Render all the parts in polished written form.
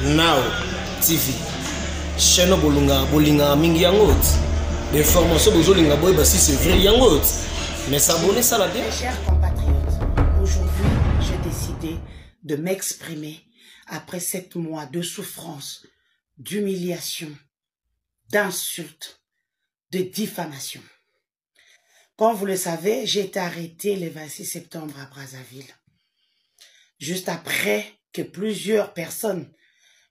Now TV chaîne bolinga mingi yangot des formations bozolinga boy ba si c'est vrai yangot mais s'abonner ça la bien. Mes chers compatriotes, aujourd'hui j'ai décidé de m'exprimer après 7 mois de souffrance, d'humiliation, d'insultes, de diffamation. Comme vous le savez, j'ai été arrêté le 26 septembre à Brazzaville. Juste après que plusieurs personnes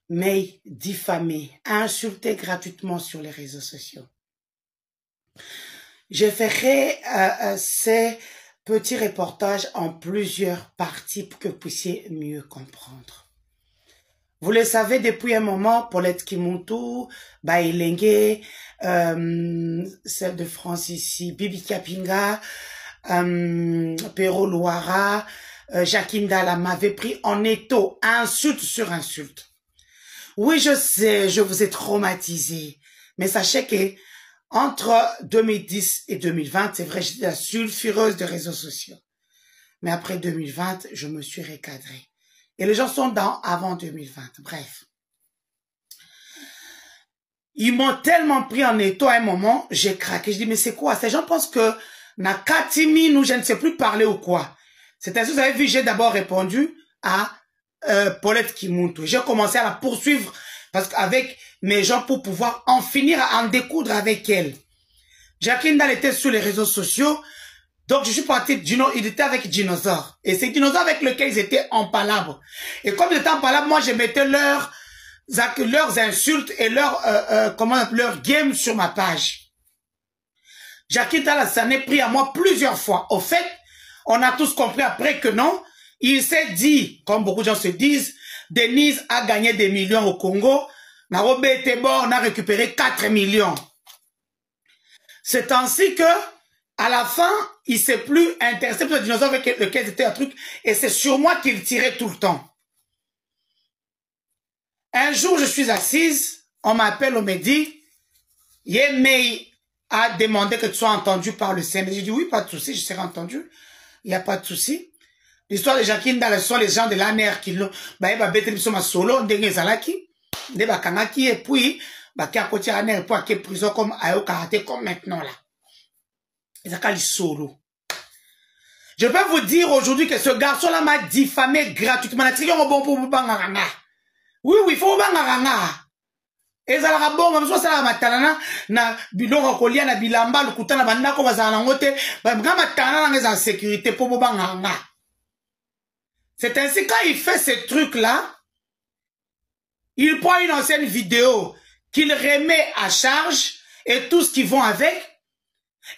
m'aient diffamé, insulté gratuitement sur les réseaux sociaux. Je ferai ces petits reportages en plusieurs parties pour que vous puissiez mieux comprendre. Vous le savez, depuis un moment, Paulette Kimuntu, Bailenge, celle de France ici, Bibi Kapinga, Pero Louara, Jacqueline Dalla m'avait pris en étau, insulte sur insulte. Oui, je sais, je vous ai traumatisé, mais sachez que entre 2010 et 2020, c'est vrai, j'étais la sulfureuse des réseaux sociaux. Mais après 2020, je me suis recadrée. Et les gens sont dans avant 2020. Bref. Ils m'ont tellement pris en étau à un moment, j'ai craqué. Je dis, mais c'est quoi? Ces gens pensent que Nakatimi, nous, je ne sais plus parler ou quoi. C'est ainsi que vous avez vu, j'ai d'abord répondu à Paulette Kimuntu. J'ai commencé à la poursuivre parce qu'avec mes gens pour pouvoir en finir à en découdre avec elle. Jacqueline Dalla était sur les réseaux sociaux. Donc, je suis parti, il était avec Dinosaure. Et c'est Dinosaure avec lequel ils étaient en palabre. Et comme ils étaient en palabre, moi, je mettais leurs insultes et leur game sur ma page. Jacqueline Dalla s'en est pris à moi plusieurs fois. Au fait, on a tous compris après que non, il s'est dit, comme beaucoup de gens se disent, Denise a gagné des millions au Congo. Narobe Tebor, on a récupéré 4 millions. C'est ainsi que, à la fin, il s'est plus intéressé pour le dinosaure avec lequel c'était un truc, et c'est sur moi qu'il tirait tout le temps. Un jour, je suis assise, on m'appelle, on me dit, Yemei a demandé que tu sois entendu par le CND. J'ai dit oui, pas de souci, je serai entendu. Il n'y a pas de souci. L'histoire de Jacqueline Dalla, ce sont les gens de l'ANR qui l'ont, solo, et puis, qui a côté ANR, pour qu'il prison comme Ayo Karaté, comme maintenant là. Et ça solo. Je peux vous dire aujourd'hui que ce garçon-là m'a diffamé gratuitement. Oui, oui, il faut bangaranga. Et ça la bon, comme ça la matalana, na bilongo kolia na bilamba, le kutana bandako bazana ngote, ba matana na en sécurité pour bangaranga. C'est ainsi quand il fait ces trucs-là, il prend une ancienne vidéo qu'il remet à charge et tout ce qui vont avec,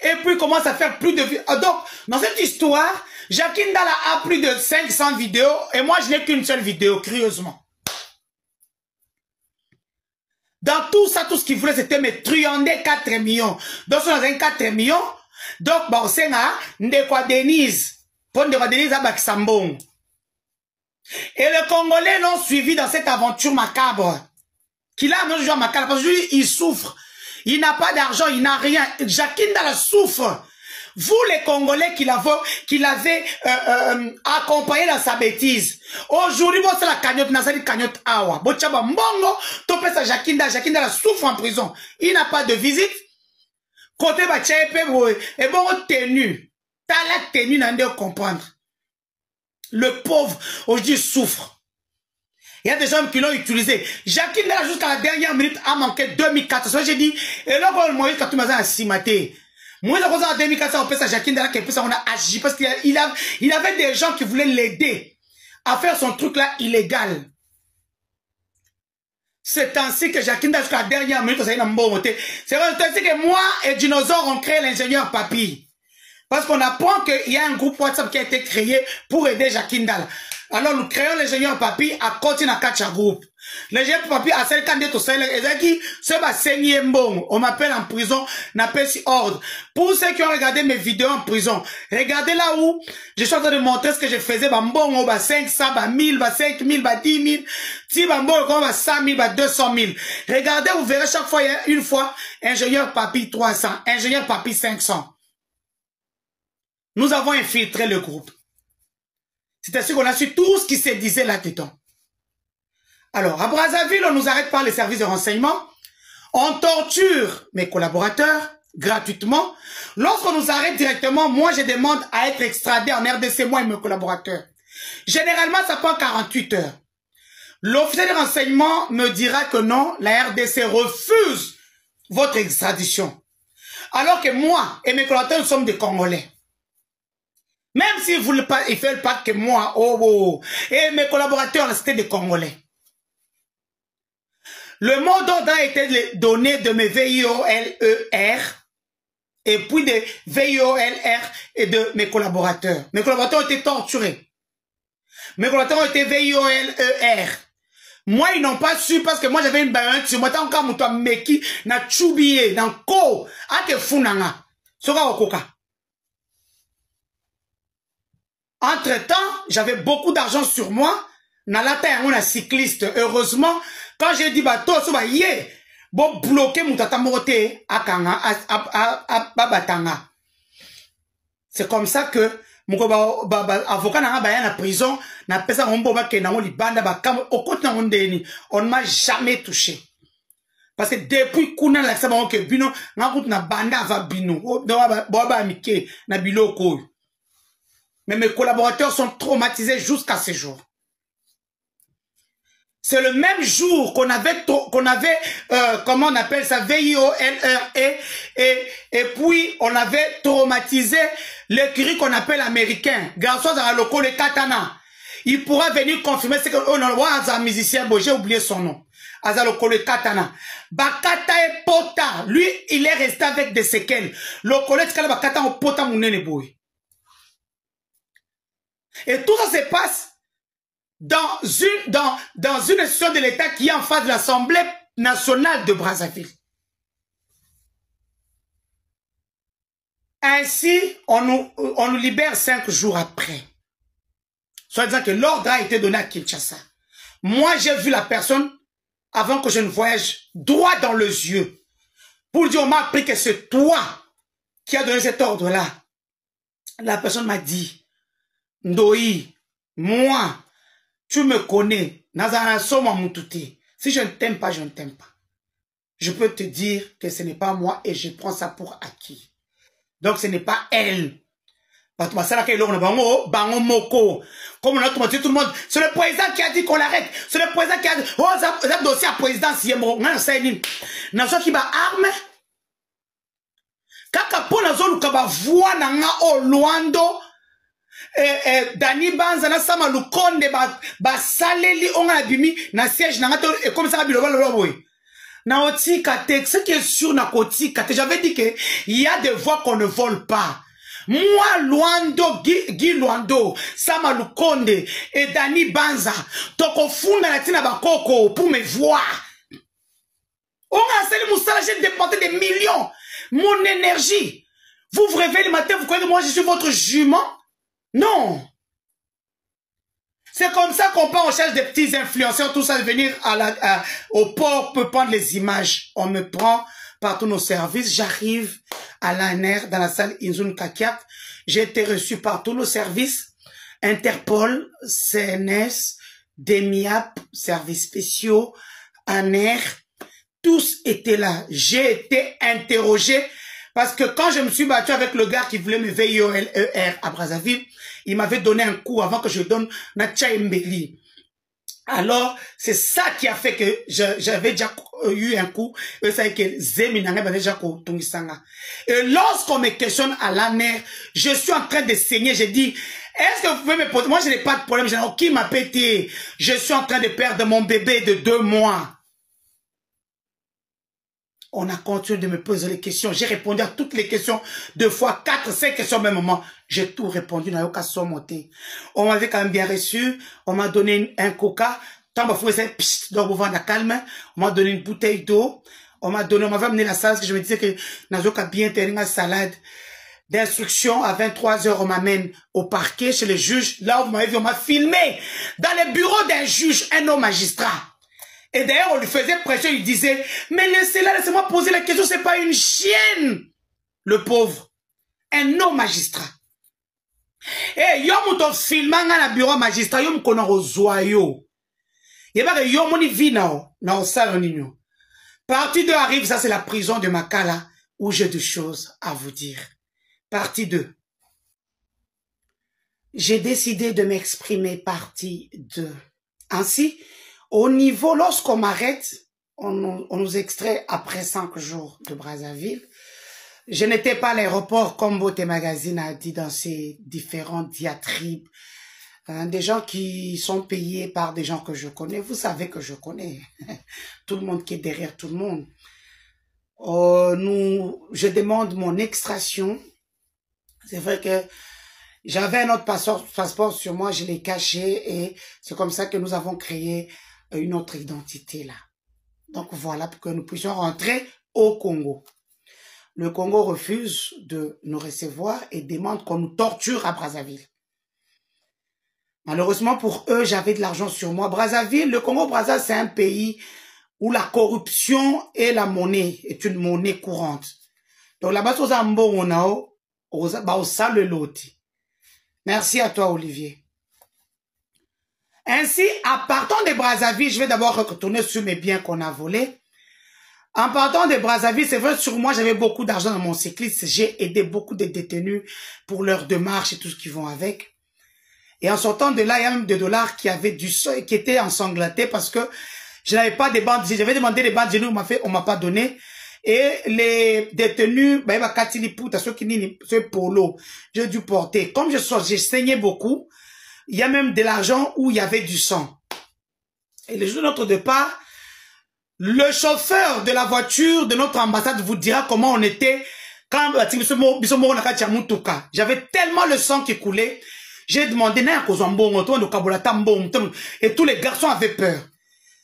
et puis il commence à faire plus de vidéos. Donc, dans cette histoire, Jacqueline Dalla a plus de 500 vidéos et moi je n'ai qu'une seule vidéo, curieusement. Dans tout ça, tout ce qu'il voulait, c'était me truander 4 millions. Donc, on a 4 millions. Donc, bon, c'est là, Ndekwa Denise. Pour Ndekwa Denise, à Baksambong. Et les Congolais l'ont suivi dans cette aventure macabre. Qu'il a même joué macabre. Parce que lui, il souffre. Il n'a pas d'argent, il n'a rien. Jacqueline Dalla souffre. Vous, les Congolais qui l'avez accompagné dans sa bêtise. Aujourd'hui, c'est la cagnotte, Nazali cagnotte awa. Bochaba mbongo, topé sa Jacqueline Dalla souffre en prison. Il n'a pas de visite. Côté bachepe, et bon, tenu. T'as la tenue, n'a pas comprendre. Le pauvre, aujourd'hui, souffre. Il y a des gens qui l'ont utilisé. Jacqueline Dalla, jusqu'à la dernière minute, a manqué 2400. J'ai dit, et là, quand Moïse, quand tu m'as assimaté. Moi, en 2004, on peut ça, Jacqueline Dalla, on a agi parce qu'il avait des gens qui voulaient l'aider à faire son truc là illégal. C'est ainsi que Jacqueline Dalla, jusqu'à la dernière minute, c'est ainsi que moi et Dinosaure ont créé l'ingénieur Papi. Parce qu'on apprend qu'il y a un groupe WhatsApp qui a été créé pour aider Jacqueline Dalla. Alors nous créons l'ingénieur Papi à côté de Kacha Group. L'ingénieur Papi a celle candidat au Sahel. Et qui se va saigner bon. On m'appelle en prison, n'appelle si ordre. Pour ceux qui ont regardé mes vidéos en prison, regardez là où je suis en train de montrer ce que je faisais. Bon, 500, 1000, 5000, 10 000. Si bon, 100 000, 200 000. Regardez, vous verrez chaque fois, une fois, ingénieur Papi 300, ingénieur Papi 500. Nous avons infiltré le groupe. C'est ainsi qu'on a su tout ce qui se disait là-dedans. Alors, à Brazzaville, on nous arrête par les services de renseignement. On torture mes collaborateurs gratuitement. Lorsqu'on nous arrête directement, moi, je demande à être extradé en RDC, moi et mes collaborateurs. Généralement, ça prend 48 heures. L'officier de renseignement me dira que non, la RDC refuse votre extradition. Alors que moi et mes collaborateurs, nous sommes des Congolais. Même s'ils ne veulent pas que moi, et mes collaborateurs, c'était des Congolais. Le mot d'ordre a été donné de mes VIOLER et puis de VIOLR et de mes collaborateurs. Mes collaborateurs ont été torturés. Mes collaborateurs ont été VIOLER. Moi, ils n'ont pas su parce que moi, j'avais une bagnole sur moi. Tant qu'à mouton meki, na choubié, na ko, ake funanga. Soka okoka. Entre-temps, j'avais beaucoup d'argent sur moi. Na la taille, on a cycliste. Heureusement, quand j'ai dit bateau, so ba yé, bon bloqué moutata morote akanga, babatanga. C'est comme ça que mon avocat n'a pas en prison, n'a pas ça on ne m'a jamais touché. Parce que depuis qu'on a l'accès à bino, na banda va bino, na biloko. Mais mes collaborateurs sont traumatisés jusqu'à ce jour. C'est le même jour qu'on avait, comment on appelle ça, VIOLRE, et puis on avait traumatisé l'écurie qu'on appelle américain. Garçon dans le local, le katana. Il pourra venir confirmer ce qu'on a un musicien, j'ai oublié son nom. Azaloko le katana. Bakata et pota. Lui, il est resté avec des séquelles. Le collège kala bakata o pota mounene boy. Et tout ça se passe dans une institution de l'État qui est en face de l'Assemblée nationale de Brazzaville. Ainsi, on nous libère 5 jours après. Soit disant que l'ordre a été donné à Kinshasa. Moi, j'ai vu la personne avant que je ne voyage droit dans les yeux. Pour dire, on m'a appris que c'est toi qui as donné cet ordre-là. La personne m'a dit, Ndoi, moi, tu me connais. Si je ne t'aime pas, je ne t'aime pas. Je peux te dire que ce n'est pas moi et je prends ça pour acquis. Donc ce n'est pas elle. Comme on a tout le monde. C'est le président qui a dit qu'on l'arrête. C'est le président qui a dit, oh, ça dossier à président, si qui va arme. Kaka po na zolu kaba voix na nga o luando. Dani Banza na sama lukonde ba saleli onga bimi na siège na ngato et comme ça biloba lo boy. Na otika te, ce qui est sûr na kotika te, j'avais dit que il y a des voix qu'on ne vole pas. Moi Luando Guy Luando sama lukonde et Dani Banza toko funda na tina bakoko pour me voir. Onga seli musala, j'ai dépensé des millions, mon énergie. Vous vous réveillez le matin, vous croyez que moi je suis votre jument? Non. C'est comme ça qu'on part en cherche des petits influenceurs, tout ça, de venir au port pour prendre les images. On me prend par tous nos services. J'arrive à l'ANR dans la salle Inzun Kakiak. J'ai été reçu par tous nos services. Interpol, CNS, DEMIAP, services spéciaux, ANR. Tous étaient là. J'ai été interrogé. Parce que quand je me suis battu avec le gars qui voulait me VIOLER à Brazzaville, il m'avait donné un coup avant que je donne Natcha Mbeli. Alors, c'est ça qui a fait que j'avais déjà eu un coup. Et ça que Zeminanga avait déjà Tungisanga. Et lorsqu'on me questionne à l'ANR, je suis en train de saigner. J'ai dit, est-ce que vous pouvez me poser? Moi, je n'ai pas de problème. J'ai dit, qui m'a pété? Je suis en train de perdre mon bébé de 2 mois. On a continué de me poser les questions. J'ai répondu à toutes les questions 2 fois, 4, 5 questions au même moment. J'ai tout répondu. On m'avait quand même bien reçu. On m'a donné un coca. Tant que je donc vous calme. On m'a donné une bouteille d'eau. On m'avait amené la salle parce que je me disais que Nazoka bien terminé ma salade d'instruction. À 23 h, on m'amène au parquet chez les juges. Là où vous m'avez vu, on m'a filmé dans le bureau d'un juge, un homme magistrat. Et d'ailleurs, on lui faisait pression, il disait, mais laissez-la, laissez-moi poser la question, c'est pas une chienne. Le pauvre. Un homme magistrat. Et yom to filmanga na bureau magistrat, yom kono rozoyo. Il y a yo moni vie na salonino. Partie 2 arrive, ça c'est la prison de Makala où j'ai des choses à vous dire. Partie 2. J'ai décidé de m'exprimer partie 2. Ainsi, au niveau, lorsqu'on m'arrête, on nous extrait après 5 jours de Brazzaville. Je n'étais pas à l'aéroport comme Beauté Magazine a dit dans ses différentes diatribes. Des gens qui sont payés par des gens que je connais. Vous savez que je connais tout le monde qui est derrière tout le monde. Je demande mon extraction. C'est vrai que j'avais un autre passeport sur moi, je l'ai caché et c'est comme ça que nous avons créé une autre identité là. Donc voilà, pour que nous puissions rentrer au Congo. Le Congo refuse de nous recevoir et demande qu'on nous torture à Brazzaville. Malheureusement pour eux, j'avais de l'argent sur moi. Brazzaville, le Congo-Brazzaville, c'est un pays où la corruption et la monnaie est une monnaie courante. Donc là-bas, merci à toi, Olivier. Ainsi, en partant de Brazzaville, je vais d'abord retourner sur mes biens qu'on a volés. En partant de Brazzaville, c'est vrai, sur moi, j'avais beaucoup d'argent dans mon cycliste. J'ai aidé beaucoup de détenus pour leurs démarches et tout ce qui vont avec. Et en sortant de là, il y a même des dollars qui avaient du sang, qui étaient ensanglantés parce que je n'avais pas des bandes. J'avais demandé des bandes de genoux, on m'a pas donné. Et les détenus, ceux qui n'ont ce polo, j'ai dû porter. Comme j'ai saigné beaucoup, il y a même de l'argent où il y avait du sang. Et le jour de notre départ, le chauffeur de la voiture de notre ambassade vous dira comment on était quand j'avais tellement le sang qui coulait. J'ai demandé, et tous les garçons avaient peur.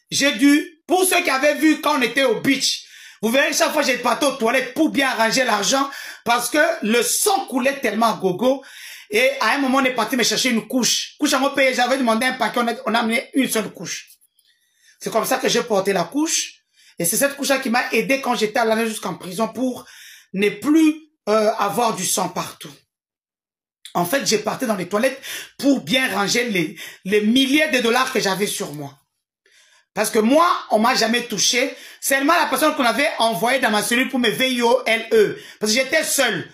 J'ai dû, pour ceux qui avaient vu quand on était au beach, vous verrez, chaque fois j'ai parti aux toilettes pour bien arranger l'argent, parce que le sang coulait tellement à gogo, et à un moment on est parti me chercher une couche. Couche en payé, j'avais demandé un paquet, on a amené une seule couche. C'est comme ça que j'ai porté la couche, et c'est cette couche-là qui m'a aidé quand j'étais allé jusqu'en prison pour ne plus avoir du sang partout. En fait, j'ai parti dans les toilettes pour bien ranger les milliers de dollars que j'avais sur moi. Parce que moi, on m'a jamais touché. Seulement la personne qu'on avait envoyée dans ma cellule pour me VIOLE. Parce que j'étais seul.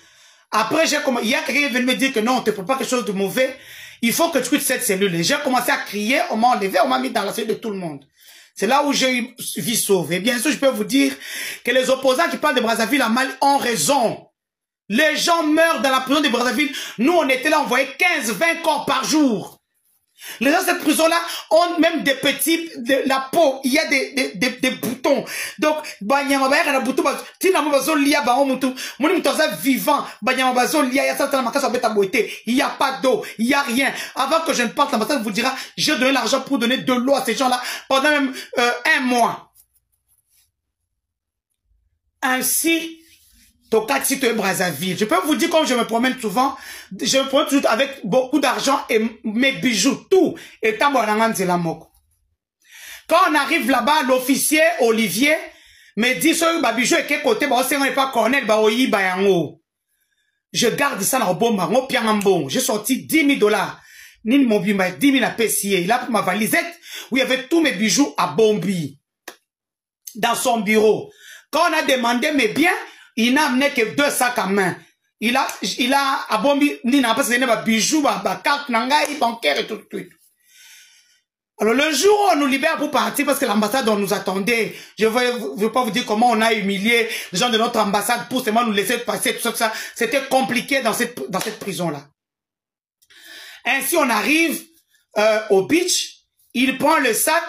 Après, il y a quelqu'un qui est venu me dire que non, on ne te prépare quelque chose de mauvais. Il faut que tu quittes cette cellule. Et j'ai commencé à crier, on m'a enlevé, on m'a mis dans la cellule de tout le monde. C'est là où j'ai eu vie sauve. Et bien sûr, je peux vous dire que les opposants qui parlent de Brazzaville à Mali ont raison. Les gens meurent dans la prison de Brazzaville. Nous, on était là, on voyait 15-20 corps par jour. Les gens de cette prison-là ont même des petits, la peau, il y a des boutons. Donc, il n'y a pas d'eau, il n'y a rien. Avant que je ne parte, l'ambassade vous dira, j'ai donné l'argent pour donner de l'eau à ces gens-là pendant même 1 mois. Ainsi, Brazzaville. Je peux vous dire, comme je me promène souvent, je me promène toujours avec beaucoup d'argent et mes bijoux, tout. Et quand on arrive là-bas, l'officier Olivier me dit, ce bijou est quel côté, pas cornel, je garde ça dans le bon, j'ai sorti 10 000 dollars. Ni mon 10 000 à Pessier. Il a pris ma valisette où il y avait tous mes bijoux à Bombi. Dans son bureau. Quand on a demandé mes biens, il n'a amené que 2 sacs à main. Il a à Bombi, il n'a pas donné mes bijoux, ma carte, nangai, bancaire et tout. Alors le jour où on nous libère pour partir, parce que l'ambassade on nous attendait, je ne veux pas vous dire comment on a humilié les gens de notre ambassade pour seulement nous laisser passer, tout ça, c'était compliqué dans cette prison-là. Ainsi on arrive au beach, il prend le sac,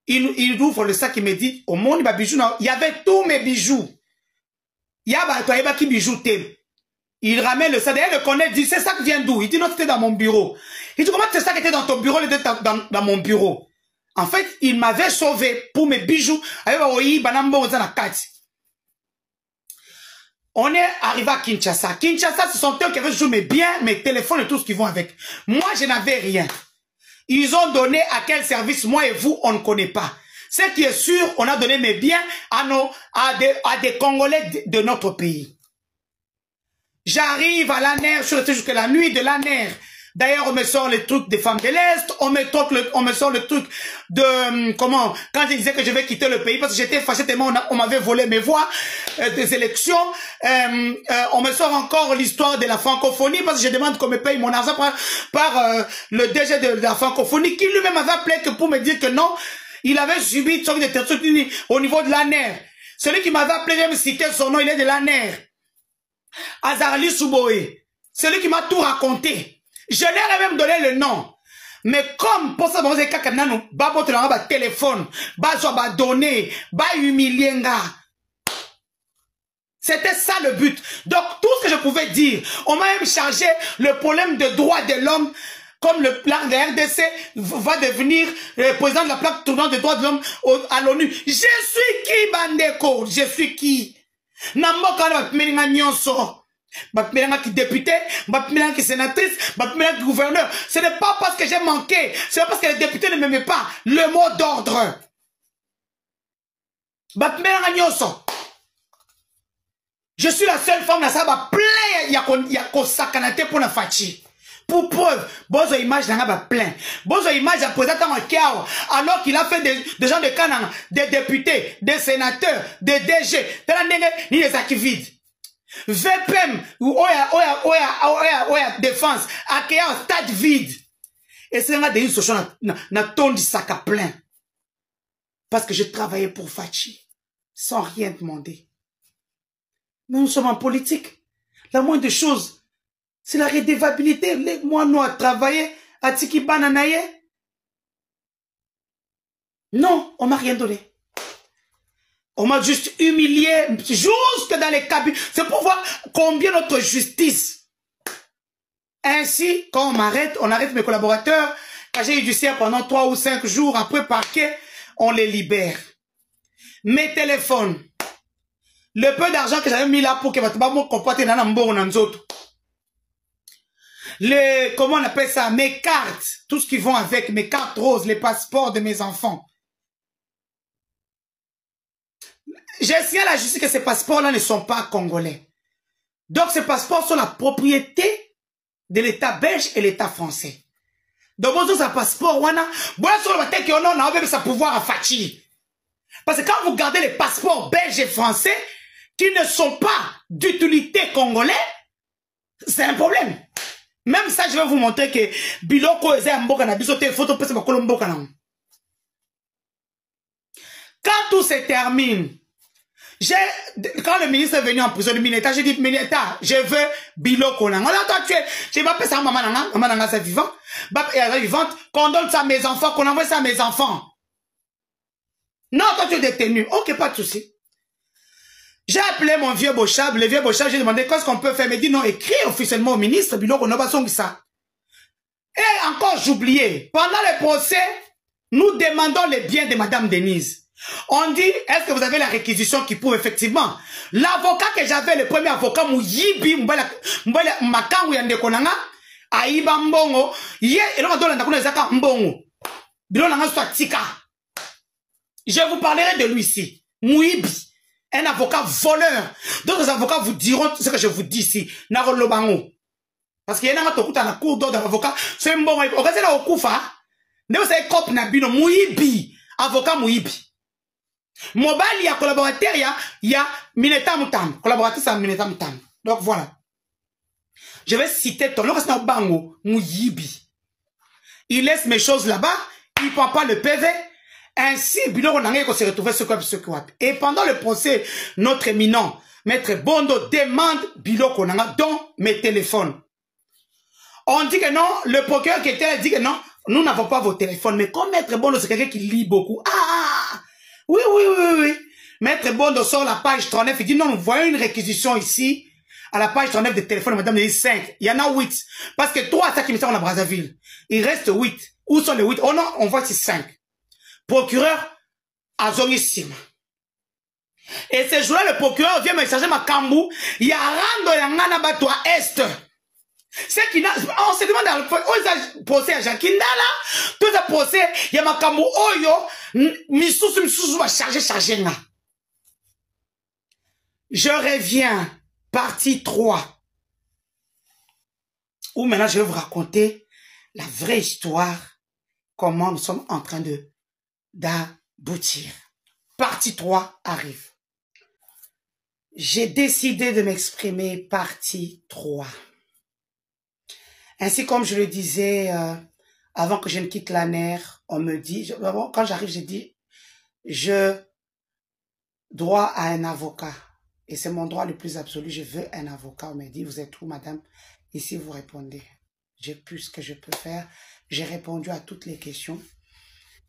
il ouvre le sac, il me dit, au monde, il y avait tous mes bijoux. Il y a qui bijoux t'es. Il ramène le sac, d'ailleurs le connaît, il dit, c'est ça qui vient d'où? Il dit, non, c'était dans mon bureau. Il dit, comment c'est ça qui était dans ton bureau? Il était dans mon bureau. En fait, il m'avait sauvé pour mes bijoux. On est arrivé à Kinshasa. Kinshasa, ce sont eux qui avaient toujours mes biens, mes téléphones et tout ce qui vont avec. Moi, je n'avais rien. Ils ont donné à quel service, moi et vous, on ne connaît pas. Ce qui est sûr, on a donné mes biens à des Congolais de notre pays. J'arrive à l'ANER, je suis resté jusqu'à la nuit de l'ANER D'ailleurs, on me sort les trucs des femmes de l'Est, on me sort le truc de, comment, quand je disais que je vais quitter le pays, parce que j'étais fâché tellement on m'avait volé mes voix des élections, on me sort encore l'histoire de la francophonie, parce que je demande qu'on me paye mon argent par le DG de la francophonie, qui lui-même m'avait appelé que pour me dire que non, il avait subi une sorte de truc au niveau de l'ANER. Celui qui m'avait appelé, je me citais son nom, il est de l'ANER. Azarli Souboé. Celui qui m'a tout raconté. Je leur ai même donné le nom. Mais comme pour ça, vous avez téléphone, donné, humilier. C'était ça le but. Donc tout ce que je pouvais dire, on m'a même chargé le problème de droits de l'homme, comme le plan de RDC va devenir le président de la plaque tournante des droits de l'homme à l'ONU. Je suis qui, Bandeko? Je suis qui? Namboka Meninga Nyonso. Meninga qui député, Meninga qui sénatrice, Meninga qui gouverneur. Ce n'est pas parce que j'ai manqué, c'est pas parce que les députés ne m'aimaient pas. Le mot d'ordre. Meninga Nyonso. Je suis la seule femme dans ça, plein, il y a qu'on sacanate pour la fachi. Pour preuve, bonne image n'a pas plein. Bonne image à présenter en Kiao, alors qu'il a fait des gens de Canaan, des députés, des sénateurs, des DG, ni les activides. VPM, Oya, défense, à Kiao, stade vide. Et c'est là des solutions, n'a ton sac à plein. Parce que je travaillais pour Fachi, sans rien demander. Mais nous sommes en politique. La moindre des choses, c'est la redevabilité. Moi, nous, à travailler à Tiki Bananaye. Non, on m'a rien donné. On m'a juste humilié, jusque dans les cabines. C'est pour voir combien notre justice. Ainsi, quand on m'arrête, on arrête mes collaborateurs. Quand j'ai eu du CR pendant 3 ou 5 jours, après parquet, on les libère. Mes téléphones. Le peu d'argent que j'avais mis là pour que votre maman comporte dans un bon autres. Comment on appelle ça? Mes cartes. Tout ce qui vont avec mes cartes roses, les passeports de mes enfants. J'ai signé à la justice que ces passeports-là ne sont pas congolais. Donc ces passeports sont la propriété de l'État belge et l'État français. Donc bon, ça passeport, voilà. Voilà sur le tête qu'on a même sa pouvoir à Fachi. Parce que quand vous gardez les passeports belges et français, qui ne sont pas d'utilité congolais, c'est un problème. Même ça, je vais vous montrer que Biloko est un mboka na biso te photo pese bakolo mboka na. Quand tout se termine, quand le ministre est venu en prison de Mineta, j'ai dit Mineta, je veux Biloko na. On a toi tu es, je vais pas ça maman nanga c'est vivant, elle est vivante, qu'on donne ça à mes enfants, qu'on envoie ça à mes enfants. Non, toi tu es détenu. OK, pas de souci. J'ai appelé mon vieux Bochab, le vieux Bochab, j'ai demandé qu'est-ce qu'on peut faire. Il m'a dit non, écris officiellement au ministre, Biloko n'a pas son ça. Et encore, j'oubliais, pendant le procès, nous demandons les biens de Madame Denise. On dit, est-ce que vous avez la réquisition qui prouve effectivement? L'avocat que j'avais, le premier avocat, Mouyibi, Makangu Yandekonanga, Aïba Mbongo, et l'on donne la Zaka Mbongo. Biloko soit Tika. Je vous parlerai de lui ici. Mouyibi. Un avocat voleur. D'autres avocats vous diront ce que je vous dis ici. Narolobango. Parce qu'il y a un autre dans la cour d'ordre d'avocat. C'est un bon. On reste là au Koufa. Ne vous savez pas, Nabino Mouibi. Avocat Mouibi. Mobile, il y a collaborateur, il y a Mineta Moutam. Collaborateur, c'est Mineta Moutam. Donc voilà. Je vais citer ton nom. C'est un bango. Mouibi. Il laisse mes choses là-bas. Il ne prend pas le PV. Ainsi, Biloko Nangeko s'est retrouvé ce quoi. Et pendant le procès, notre éminent, Maître Bondo demande Biloko Nanga dans mes téléphones. On dit que non, le procureur qui était là dit que non, nous n'avons pas vos téléphones. Mais comme Maître Bondo, c'est quelqu'un qui lit beaucoup. Ah, oui. Maître Bondo sort la page 39, il dit non, nous voyons une réquisition ici, à la page 39 des téléphones, madame, il dit 5. Il y en a 8. Parce que 3, ça qui me sort à Brazzaville. Il reste 8. Où sont les 8? Oh non, on voit ici 5. Procureur Azongissim. Et ce jour-là, le procureur vient me charger ma kambou. Il y a rando yangana batwa est. C'est qui on se demande dans le procès à Jacquindala. Tout ce procès, il y a ma kambou oyo. Missous va charger na. Je reviens. Partie 3. Où maintenant je vais vous raconter la vraie histoire, comment nous sommes en train d'aboutir. Partie 3 arrive. J'ai décidé de m'exprimer partie 3. Ainsi comme je le disais avant que je ne quitte la NER, on me dit, quand j'arrive, j'ai dit, je droit à un avocat. Et c'est mon droit le plus absolu, je veux un avocat. On m'a dit, vous êtes où, madame? Ici, vous répondez. J'ai pu ce que je peux faire. J'ai répondu à toutes les questions.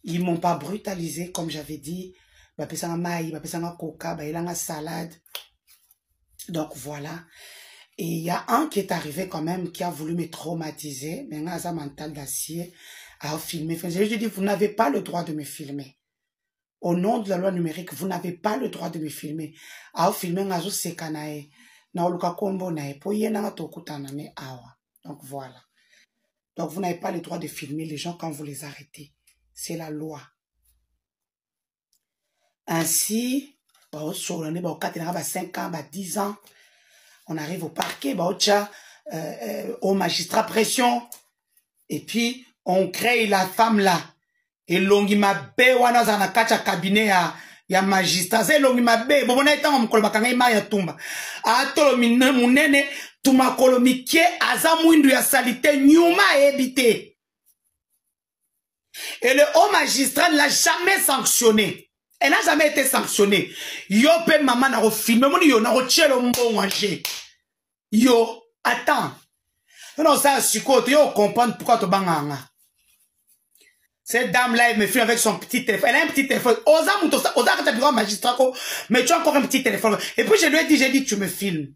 Ils ne m'ont pas brutalisé, comme j'avais dit. Bapesanga maï, bapesanga coca, bailanga salade. Donc voilà. Et il y a un qui est arrivé quand même, qui a voulu me traumatiser. Mais un mental d'acier à filmer. Je lui ai dit, vous n'avez pas le droit de me filmer. Au nom de la loi numérique, vous n'avez pas le droit de me filmer. À filmer ngazo sekanae. Na oluka kombo nae. Po yena tokutana ne awa. Donc voilà. Donc vous n'avez pas le droit de filmer les gens quand vous les arrêtez. C'est la loi. Ainsi, sur le 5 ans, 10 ans, on arrive au parquet, au magistrat pression, et puis on crée la femme là. Et longi mabe wana za na kacha cabinet ya magistrat. C'est longi mabe, bon na etango mukolo bakanga ima ya tumba. Atolo munene tuma kolomikie aza mwindu ya salite nyuma ebité. Et le haut magistrat ne l'a jamais sanctionné. Elle n'a jamais été sanctionnée. Yo pe maman na refilmé, moni yo na retielo mbongwanger. Yo, attends. Non, ça, psychote, yo comprendre pourquoi tu banganga. Cette dame-là, elle me filme avec son petit téléphone. Elle a un petit téléphone. Osa quand tu as magistrat, mais tu as encore un petit téléphone. Et puis je lui ai dit, tu me filmes.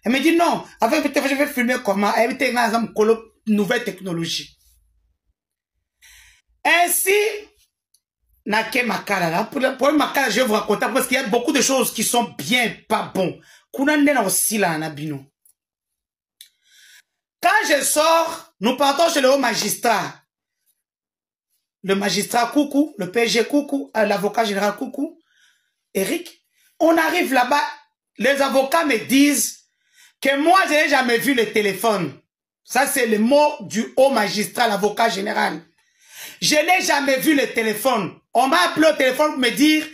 Elle me dit non, avec le téléphone, je vais filmer comment. Elle était une nouvelle technologie. Ainsi, Nake Makala, pour Makala, je vais vous raconter parce qu'il y a beaucoup de choses qui sont bien pas bon. Kunandena aussi là, Nabino. Quand je sors, nous partons chez le haut magistrat. Le magistrat Coucou, le PG Coucou, l'avocat général Coucou, Eric. On arrive là-bas, les avocats me disent que moi, je n'ai jamais vu le téléphone. Ça, c'est le mot du haut magistrat, l'avocat général. Je n'ai jamais vu le téléphone. On m'a appelé au téléphone pour me dire,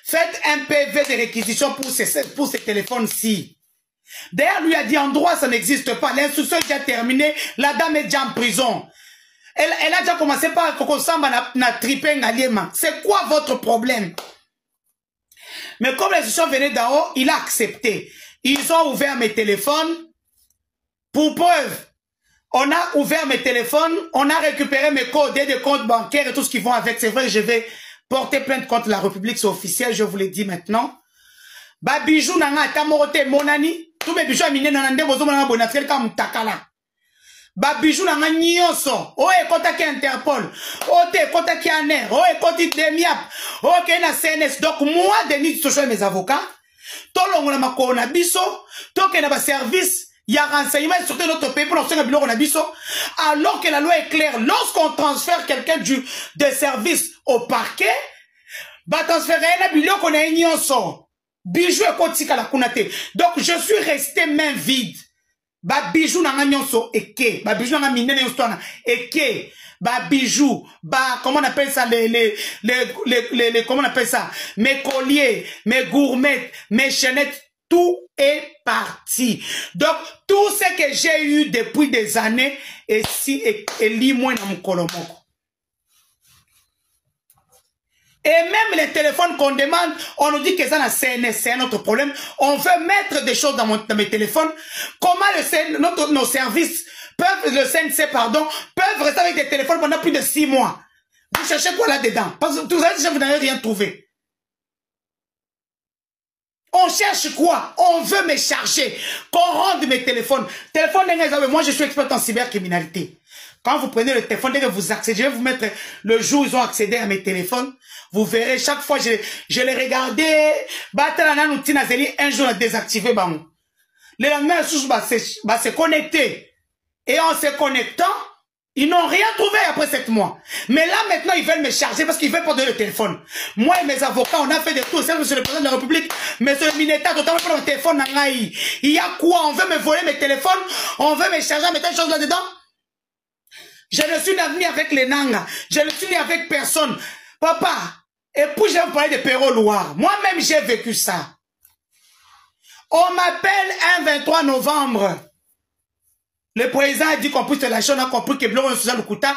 faites un PV de réquisition pour ce téléphone-ci. D'ailleurs, lui a dit, en droit, ça n'existe pas. L'instruction est déjà terminée. La dame est déjà en prison. Elle a déjà commencé par Koko Samba na tripé ngaliema. C'est quoi votre problème? Mais comme l'instruction venait d'en haut, il a accepté. Ils ont ouvert mes téléphones. Pour preuve, on a ouvert mes téléphones, on a récupéré mes codes de comptes bancaires et tout ce qui vont avec. C'est vrai, je vais porter plainte contre la République, c'est officiel, je vous l'ai dit maintenant. Ba bijou nanga tamorote monani, tous mes bijoux aminés nanande bozo nanga bonafel ka mutakala. Ba bijou nanga nyonso, o ekota ki Interpol, o te ekota ki ANER, o ekoti Demiap, o ke na CNS. Donc moi Denis Socho et mes avocats, tolongo na makolo na biso, toke na ba service. Il y a renseignement sur notre pays pour l'enseignement bilan biso, alors que la loi est claire. Lorsqu'on transfère quelqu'un des services au parquet, bah transférer un bilan qu'on a ignoré. Bijou et kotika la kunate. Donc je suis resté main vide. Bah bijou n'a nyonso eke. Bah bijou n'a miné n'estona eke. Bah bijou. Bah comment on appelle ça comment on appelle ça? Mes colliers, mes gourmettes, mes chaînettes. Tout est parti. Donc, tout ce que j'ai eu depuis des années, et si, et lis-moi dans mon colomoko. Et même les téléphones qu'on demande, on nous dit que ça, c'est un autre problème. On veut mettre des choses dans mes téléphones. Comment nos services peuvent, le CNC, pardon, peuvent rester avec des téléphones pendant plus de 6 mois? Vous cherchez quoi là-dedans? Parce que vous n'avez rien trouvé. On cherche quoi? On veut me charger. Qu'on rende mes téléphones. Téléphone, moi je suis expert en cybercriminalité. Quand vous prenez le téléphone, dès que vous accédez, je vais vous mettre le jour où ils ont accédé à mes téléphones. Vous verrez, chaque fois, je les regardais. Un jour, on a désactivé. Le lendemain, se connecter. Et en se connectant, ils n'ont rien trouvé après 7 mois. Mais là, maintenant, ils veulent me charger parce qu'ils veulent pas donner le téléphone. Moi et mes avocats, on a fait des tours. C'est monsieur le président de la République. Monsieur le Mineta, totalement pour le téléphone. Il y a quoi? On veut me voler mes téléphones. On veut me charger, mettre des choses là-dedans. Je ne suis ni avec les Nanga. Je ne suis ni avec personne. Papa, et puis je vais vous parler de Perrault Loire. Moi-même, j'ai vécu ça. On m'appelle un 23 novembre. Le président a dit qu'on puisse lâcher, on a compris que Blanc et Suzanne Lukuta,